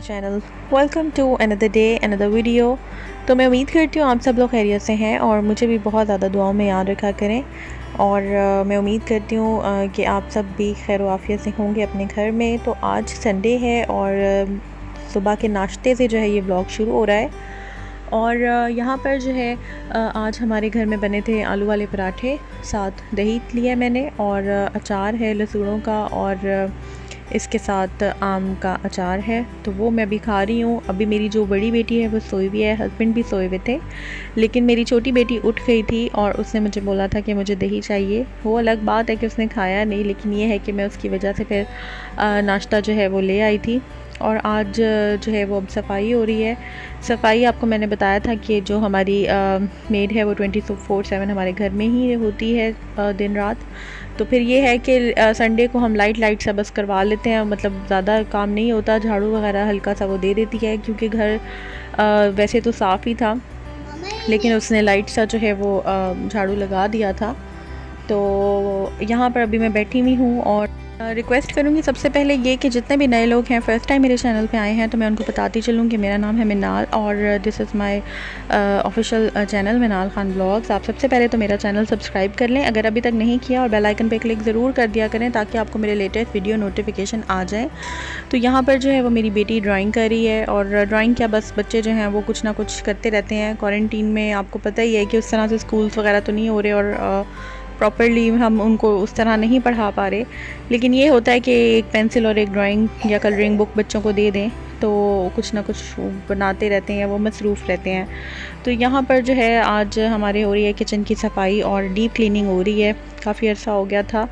Channel. Welcome to another day another video. तो मैं उम्मीद करती हूँ आप सब लोग खैरियत से हैं और मुझे भी बहुत ज़्यादा दुआओं में याद रखा करें। और मैं उम्मीद करती हूँ कि आप सब भी खैर आफियत से होंगे अपने घर में। तो आज संडे है और सुबह के नाश्ते से जो है ये व्लॉग शुरू हो रहा है। और यहाँ पर जो है आज हमारे घर में बने थे आलू वाले पराठे, साथ दही लिया मैंने और अचार है लहसुनों का और इसके साथ आम का अचार है। तो वो मैं अभी खा रही हूँ। अभी मेरी जो बड़ी बेटी है वो सोई हुई है, हस्बैंड भी सोए हुए थे, लेकिन मेरी छोटी बेटी उठ गई थी और उसने मुझे बोला था कि मुझे दही चाहिए। वो अलग बात है कि उसने खाया नहीं, लेकिन ये है कि मैं उसकी वजह से फिर नाश्ता जो है वो ले आई थी। और आज जो है वो अब सफाई हो रही है। सफाई आपको मैंने बताया था कि जो हमारी मेड है वो 24/7 हमारे घर में ही होती है दिन रात। तो फिर ये है कि संडे को हम लाइट सा बस करवा लेते हैं, मतलब ज़्यादा काम नहीं होता। झाड़ू वगैरह हल्का सा वो दे देती है, क्योंकि घर वैसे तो साफ़ ही था, लेकिन उसने लाइट सा जो है वो झाड़ू लगा दिया था। तो यहाँ पर अभी मैं बैठी हुई हूँ और रिक्वेस्ट करूँगी सबसे पहले ये कि जितने भी नए लोग हैं फ़र्स्ट टाइम मेरे चैनल पे आए हैं, तो मैं उनको बताती चलूँ कि मेरा नाम है मिनाल और this is my official channel Minal Khan blogs. आप सबसे पहले तो मेरा चैनल सब्सक्राइब कर लें अगर अभी तक नहीं किया, और बेल आइकन पे क्लिक ज़रूर कर दिया करें ताकि आपको मेरे लेटेस्ट वीडियो नोटिफिकेशन आ जाए। तो यहाँ पर जो है वो मेरी बेटी ड्राइंग कर रही है, और ड्राइंग क्या, बस बच्चे जो हैं वो कुछ ना कुछ करते रहते हैं। क्वारंटीन में आपको पता ही है कि उस तरह से स्कूल्स वगैरह तो नहीं हो रहे और प्रॉपरली हम उनको उस तरह नहीं पढ़ा पा रहे, लेकिन ये होता है कि एक पेंसिल और एक ड्राइंग या कलरिंग बुक बच्चों को दे दें तो कुछ ना कुछ बनाते रहते हैं, वो मसरूफ़ रहते हैं। तो यहाँ पर जो है आज हमारे हो रही है किचन की सफाई और डीप क्लीनिंग हो रही है। काफ़ी अर्सा हो गया था,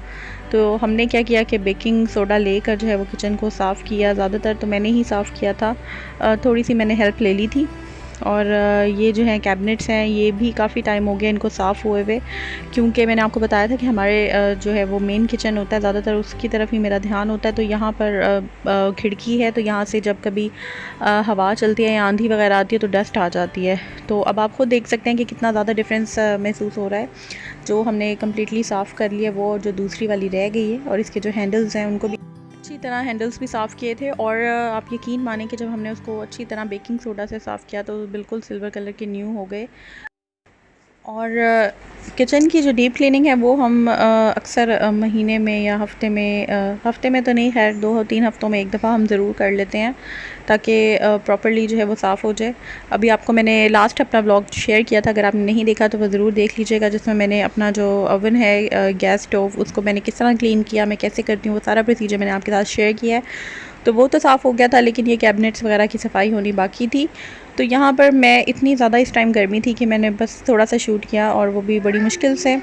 तो हमने क्या किया कि बेकिंग सोडा लेकर जो है वो किचन को साफ़ किया। ज़्यादातर तो मैंने ही साफ़ किया था, थोड़ी सी मैंने हेल्प ले ली थी। और ये जो है कैबिनेट्स हैं, ये भी काफ़ी टाइम हो गया इनको साफ़ हुए हुए, क्योंकि मैंने आपको बताया था कि हमारे जो है वो मेन किचन होता है, ज़्यादातर उसकी तरफ ही मेरा ध्यान होता है। तो यहाँ पर खिड़की है, तो यहाँ से जब कभी हवा चलती है या आंधी वगैरह आती है तो डस्ट आ जाती है। तो अब आप खुद देख सकते हैं कि कितना ज़्यादा डिफरेंस महसूस हो रहा है। जो हमने कम्प्लीटली साफ़ कर लिया वो, जो दूसरी वाली रह गई है, और इसके जो हैंडल्स हैं उनको भी अच्छी तरह हैंडल्स भी साफ़ किए थे। और आप यकीन मानें कि जब हमने उसको अच्छी तरह बेकिंग सोडा से साफ़ किया तो बिल्कुल सिल्वर कलर के न्यू हो गए। और किचन की जो डीप क्लीनिंग है वो हम अक्सर महीने में या हफ़्ते में तो नहीं, खैर 2-3 हफ़्तों में एक दफ़ा हम ज़रूर कर लेते हैं, ताकि प्रॉपर्ली जो है वो साफ़ हो जाए। अभी आपको मैंने लास्ट अपना ब्लॉग शेयर किया था, अगर आपने नहीं देखा तो वो ज़रूर देख लीजिएगा, जिसमें मैंने अपना जो ओवन है गैस स्टोव, उसको मैंने किस तरह क्लीन किया, मैं कैसे करती हूँ, वो सारा प्रोसीजर मैंने आपके साथ शेयर किया है। तो वो तो साफ़ हो गया था, लेकिन ये कैबिनेट्स वगैरह की सफाई होनी बाकी थी। तो यहाँ पर मैं इतनी ज़्यादा इस टाइम गर्मी थी कि मैंने बस थोड़ा सा शूट किया, और वो भी बड़ी मुश्किल से।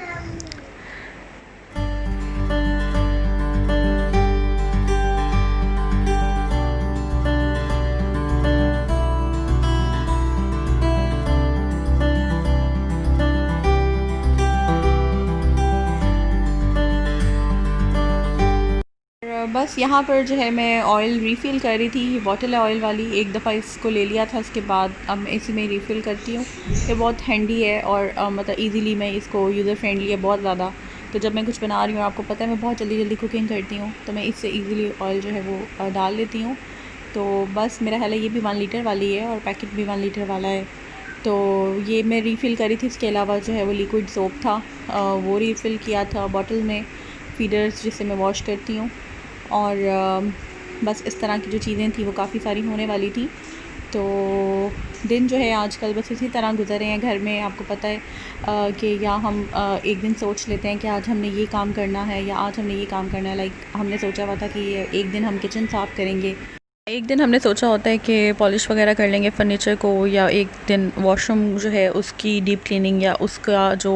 बस यहाँ पर जो है मैं ऑयल रीफ़िल कर रही थी। ये बॉटल है ऑयल वाली, एक दफ़ा इसको ले लिया था, उसके बाद अब मैं इसी में रीफ़िल करती हूँ। ये बहुत हैंडी है और मतलब इजीली मैं इसको, यूज़र फ्रेंडली है बहुत ज़्यादा। तो जब मैं कुछ बना रही हूँ, आपको पता है मैं बहुत जल्दी जल्दी कुकिंग करती हूँ, तो मैं इससे ईज़िली ऑयल जो है वो डाल लेती हूँ। तो बस मेरा ख्याल है ये भी 1 लीटर वाली है और पैकेट भी 1 लीटर वाला है। तो ये मैं रीफ़िल करी थी। इसके अलावा जो है वो लिक्विड सोप था, वो रीफ़िल किया था बॉटल में, फीडर्स जिससे मैं वॉश करती हूँ। और बस इस तरह की जो चीज़ें थी वो काफ़ी सारी होने वाली थी। तो दिन जो है आजकल बस इसी तरह गुजर रहे हैं घर में। आपको पता है कि या हम एक दिन सोच लेते हैं कि आज हमने ये काम करना है या आज हमने ये काम करना है। लाइक हमने सोचा हुआ था कि एक दिन हम किचन साफ़ करेंगे, एक दिन हमने सोचा होता है कि पॉलिश वगैरह कर लेंगे फ़र्नीचर को, या एक दिन वॉशरूम जो है उसकी डीप क्लीनिंग या उसका जो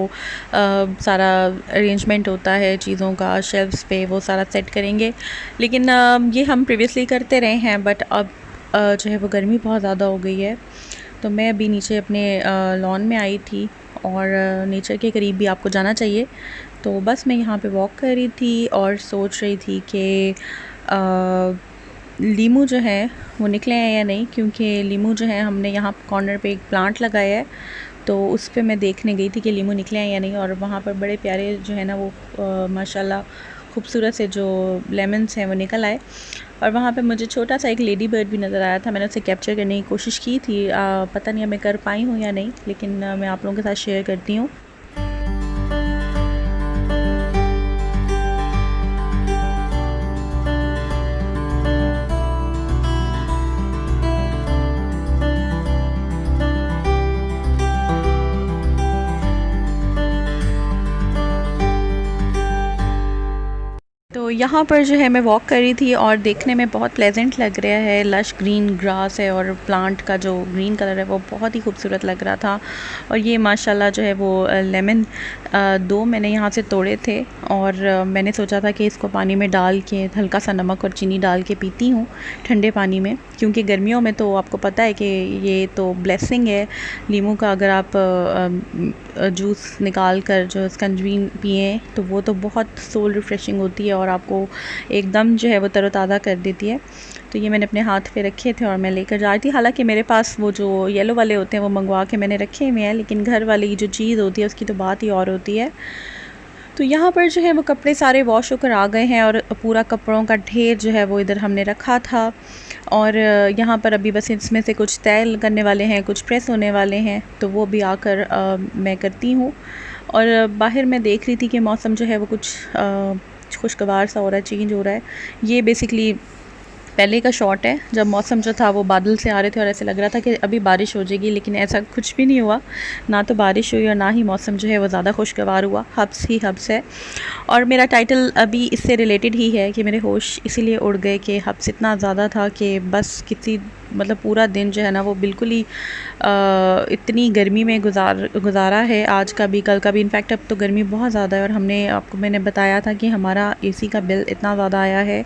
सारा अरेंजमेंट होता है चीज़ों का शेल्फ्स पे, वो सारा सेट करेंगे। लेकिन ये हम प्रीवियसली करते रहे हैं, बट अब जो है वो गर्मी बहुत ज़्यादा हो गई है। तो मैं अभी नीचे अपने लॉन में आई थी, और नेचर के करीब भी आपको जाना चाहिए। तो बस मैं यहाँ पे वॉक कर रही थी और सोच रही थी कि लीमू जो है वो निकले हैं या नहीं, क्योंकि लीमू जो है हमने यहाँ कॉर्नर पे एक प्लांट लगाया है, तो उस पे मैं देखने गई थी कि लीमू निकले हैं या नहीं। और वहाँ पर बड़े प्यारे जो है ना वो माशाल्लाह खूबसूरत से जो लेमन्स हैं वो निकल आए। और वहाँ पे मुझे छोटा सा एक लेडी बर्ड भी नज़र आया था। मैंने उसे कैप्चर करने की कोशिश की थी, पता नहीं मैं कर पाई हूँ या नहीं, लेकिन मैं आप लोगों के साथ शेयर करती हूँ। तो यहाँ पर जो है मैं वॉक कर रही थी और देखने में बहुत प्लेजेंट लग रहा है, लश ग्रीन ग्रास है और प्लांट का जो ग्रीन कलर है वो बहुत ही खूबसूरत लग रहा था। और ये माशाल्लाह जो है वो लेमन 2 मैंने यहाँ से तोड़े थे और मैंने सोचा था कि इसको पानी में डाल के हल्का सा नमक और चीनी डाल के पीती हूँ ठंडे पानी में, क्योंकि गर्मियों में तो आपको पता है कि ये तो ब्लेसिंग है नींबू का। अगर आप जूस निकाल कर जो स्कंजवी पिएँ तो वो तो बहुत सोल रिफ़्रेशिंग होती है और आपको एकदम जो है वो तरोताज़ा कर देती है। तो ये मैंने अपने हाथ पे रखे थे और मैं लेकर जा रही थी। हालांकि मेरे पास वो जो येलो वाले होते हैं वो मंगवा के मैंने रखे हुए हैं, लेकिन घर वाली जो चीज़ होती है उसकी तो बात ही और होती है। तो यहाँ पर जो है वो कपड़े सारे वॉश होकर आ गए हैं और पूरा कपड़ों का ढेर जो है वो इधर हमने रखा था। और यहाँ पर अभी बस इसमें से कुछ तैल करने वाले हैं, कुछ प्रेस होने वाले हैं, तो वो भी आकर मैं करती हूँ। और बाहर मैं देख रही थी कि मौसम जो है वो कुछ खुशगवार सा हो रहा है, चेंज हो रहा है। ये बेसिकली पहले का शॉट है जब मौसम जो था वो बादल से आ रहे थे और ऐसे लग रहा था कि अभी बारिश हो जाएगी, लेकिन ऐसा कुछ भी नहीं हुआ। ना तो बारिश हुई और ना ही मौसम जो है वो ज़्यादा खुशगवार हुआ। हब्स ही हब्स है। और मेरा टाइटल अभी इससे रिलेटेड ही है कि मेरे होश इसीलिए उड़ गए कि हब्स इतना ज़्यादा था कि बस किसी मतलब पूरा दिन जो है ना वो बिल्कुल ही इतनी गर्मी में गुजारा है, आज का भी कल का भी। इनफैक्ट अब तो गर्मी बहुत ज़्यादा है और मैंने बताया था कि हमारा एसी का बिल इतना ज़्यादा आया है,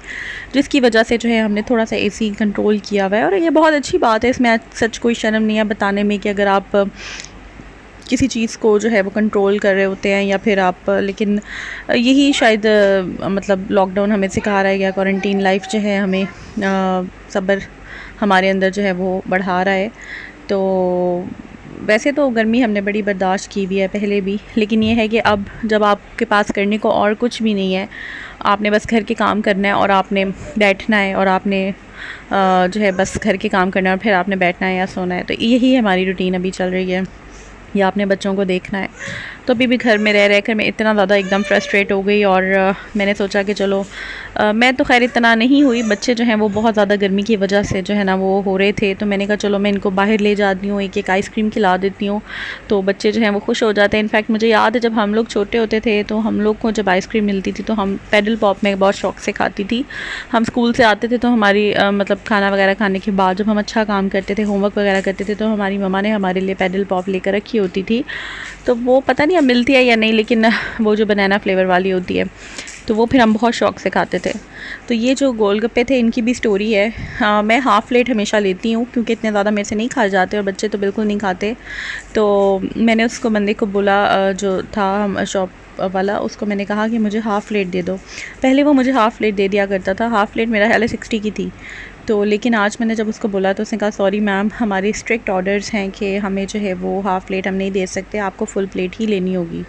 जिसकी वजह से जो है हमने थोड़ा सा एसी कंट्रोल किया हुआ है। और ये बहुत अच्छी बात है, इसमें सच कोई शर्म नहीं है बताने में कि अगर आप किसी चीज़ को जो है वो कंट्रोल कर रहे होते हैं या फिर आप, लेकिन यही शायद मतलब लॉकडाउन हमें सिखा रहा है या क्वारंटीन लाइफ जो है हमें सब्र हमारे अंदर जो है वो बढ़ा रहा है। तो वैसे तो गर्मी हमने बड़ी बर्दाश्त की हुई है पहले भी, लेकिन ये है कि अब जब आपके पास करने को और कुछ भी नहीं है, आपने बस घर के काम करना है और आपने बैठना है और आपने जो है बस घर के काम करना है और फिर आपने बैठना है या सोना है। तो यही हमारी रूटीन अभी चल रही है, या आपने बच्चों को देखना है। तो अभी भी घर में रह कर मैं इतना ज़्यादा एकदम फ्रस्ट्रेट हो गई और मैंने सोचा कि चलो मैं तो खैर इतना नहीं हुई, बच्चे जो हैं वो बहुत ज़्यादा गर्मी की वजह से जो है ना वो हो रहे थे। तो मैंने कहा चलो मैं इनको बाहर ले जाती हूँ, एक एक आइसक्रीम खिला देती हूँ, तो बच्चे जो हैं वो खुश हो जाते हैं। इनफैक्ट मुझे याद है जब हम लोग छोटे होते थे तो हम लोग को जब आइसक्रीम मिलती थी तो हम पेडल पॉप में बहुत शौक़ से खाती थी। हम स्कूल से आते थे तो हमारी मतलब खाना वगैरह खाने के बाद जब हम अच्छा काम करते थे, होमवर्क वगैरह करते थे, तो हमारी मम्मा ने हमारे लिए पेडल पॉप लेकर रखी होती थी। तो वो पता नहीं अब मिलती है या नहीं, लेकिन वो जो बनाना फ्लेवर वाली होती है तो वो फिर हम बहुत शौक़ से खाते थे। तो ये जो गोलगप्पे थे इनकी भी स्टोरी है। मैं हाफ़ प्लेट हमेशा लेती हूँ क्योंकि इतने ज़्यादा मेरे से नहीं खाए जाते और बच्चे तो बिल्कुल नहीं खाते। तो मैंने उसको बंदे को बोला, जो था शॉप वाला, उसको मैंने कहा कि मुझे हाफ़ प्लेट दे दो। पहले वो मुझे हाफ़ प्लेट दे दिया करता था, हाफ़ प्लेट मेरा ख्याल है 60 की थी। तो लेकिन आज मैंने जब उसको बोला तो उसने कहा सॉरी मैम, हमारे स्ट्रिक्ट ऑर्डर्स हैं कि हमें जो है वो हाफ़ प्लेट हम नहीं दे सकते, आपको फुल प्लेट ही लेनी होगी।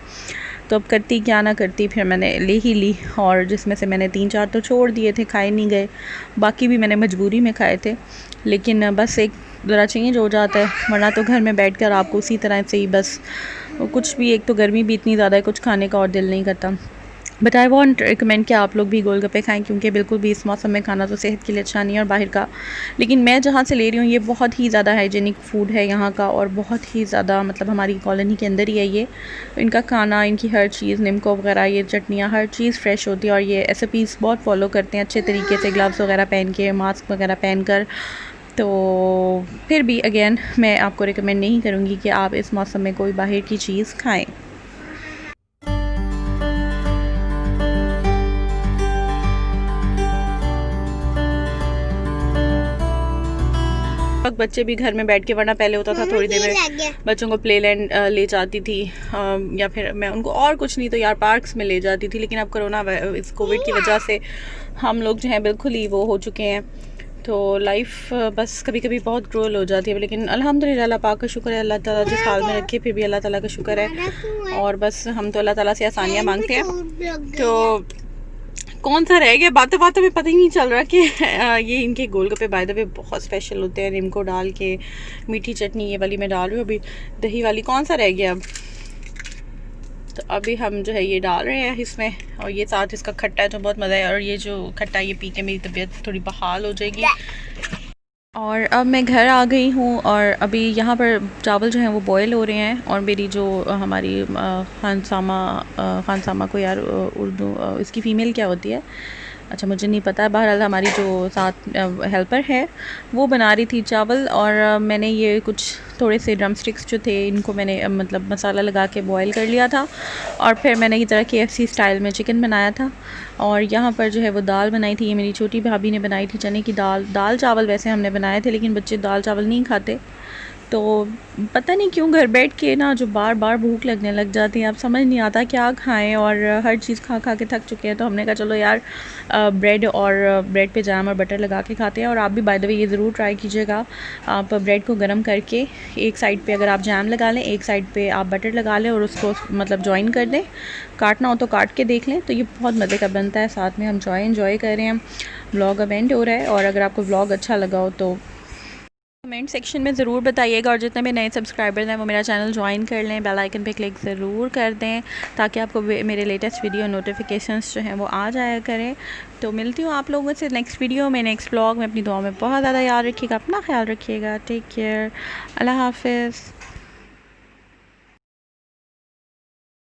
तो अब करती क्या ना करती, फिर मैंने ले ही ली और जिसमें से मैंने 3-4 तो छोड़ दिए थे, खाए नहीं गए, बाकी भी मैंने मजबूरी में खाए थे। लेकिन बस एक ज़रा चेंज हो जाता है, वरना तो घर में बैठकर आपको उसी तरह से ही बस कुछ भी, एक तो गर्मी भी इतनी ज़्यादा है, कुछ खाने का और दिल नहीं करता। बट आई वॉन्ट रिकमेंड कि आप लोग भी गोलगप्पे खाएं, क्योंकि बिल्कुल भी इस मौसम में खाना तो सेहत के लिए अच्छा नहीं है और बाहर का। लेकिन मैं जहाँ से ले रही हूँ ये बहुत ही ज़्यादा हाइजीनिक फ़ूड है यहाँ का और बहुत ही ज़्यादा मतलब हमारी कॉलोनी के अंदर ही है ये। इनका खाना, इनकी हर चीज़, निमको वगैरह, ये चटनियाँ, हर चीज़ फ़्रेश होती है और ये SOPs बहुत फॉलो करते हैं अच्छे तरीके से, ग्लव्स वगैरह पहन के, मास्क वगैरह पहन कर। तो फिर भी अगेन मैं आपको रिकमेंड नहीं करूँगी कि आप इस मौसम में कोई बाहर की चीज़ खाएँ। बच्चे भी घर में बैठ के, वरना पहले होता था थोड़ी देर में बच्चों को प्लेलैंड ले जाती थी या फिर मैं उनको और कुछ नहीं तो यार पार्क्स में ले जाती थी। लेकिन अब कोरोना, इस कोविड की वजह से हम लोग जो हैं बिल्कुल ही वो हो चुके हैं। तो लाइफ बस कभी कभी बहुत क्रूअल हो जाती है, लेकिन अल्हम्दुलिल्लाह अल्लाह पाक का शुक्र है, अल्लाह ताला जिस हाल में रखे फिर भी अल्लाह ताला का शुक्र है। और बस हम तो अल्लाह ताला से आसानियाँ मांगते हैं। तो कौन सा रह गया, बातों बातों में पता ही नहीं चल रहा कि ये इनके गोलगप्पे बाय द वे बहुत स्पेशल होते हैं, निम्को डाल के, मीठी चटनी ये वाली मैं डाल रही हूँ अभी, दही वाली कौन सा रह गया अब। तो अभी हम जो है ये डाल रहे हैं इसमें, और ये साथ इसका खट्टा है जो बहुत मज़ा है, और ये जो खट्टा ये पी के मेरी तबीयत थोड़ी बहाल हो जाएगी। और अब मैं घर आ गई हूँ और अभी यहाँ पर चावल जो हैं वो बॉयल हो रहे हैं, और मेरी जो हमारी खानसामा को यार उर्दू इसकी फ़ीमेल क्या होती है, अच्छा मुझे नहीं पता है, बहरहाल हमारी जो साथ हेल्पर है वो बना रही थी चावल, और मैंने ये कुछ थोड़े से ड्रम स्टिक्स जो थे इनको मैंने मतलब मसाला लगा के बॉईल कर लिया था, और फिर मैंने की तरह KFC स्टाइल में चिकन बनाया था। और यहाँ पर जो है वो दाल बनाई थी, ये मेरी छोटी भाभी ने बनाई थी, चने की दाल चावल वैसे हमने बनाए थे, लेकिन बच्चे दाल चावल नहीं खाते, तो पता नहीं क्यों घर बैठ के ना जो बार बार भूख लगने लग जाती है, अब समझ नहीं आता क्या खाएं, और हर चीज़ खा खा के थक चुके हैं, तो हमने कहा चलो यार ब्रेड और ब्रेड पे जैम और बटर लगा के खाते हैं। और आप भी बाय द वे ये ज़रूर ट्राई कीजिएगा, आप ब्रेड को गर्म करके एक साइड पे अगर आप जैम लगा लें, एक साइड पे आप बटर लगा लें और उसको मतलब जॉइन कर दें, काटना हो तो काट के देख लें, तो ये बहुत मज़े का बनता है। साथ में हम इन्जॉय कर रहे हैं, व्लॉग अब एंड हो रहा है, और अगर आपको व्लॉग अच्छा लगा हो तो कमेंट सेक्शन में ज़रूर बताइएगा, और जितने भी नए सब्सक्राइबर्स हैं वो मेरा चैनल ज्वाइन कर लें, बेल आइकन पे क्लिक ज़रूर कर दें, ताकि आपको मेरे लेटेस्ट वीडियो नोटिफिकेशंस जो हैं वो आ जाया करें। तो मिलती हूँ आप लोगों से नेक्स्ट वीडियो में, नेक्स्ट व्लॉग में। अपनी दुआ में बहुत ज़्यादा याद रखिएगा, अपना ख्याल रखिएगा, टेक केयर, अल्लाह हाफिज़।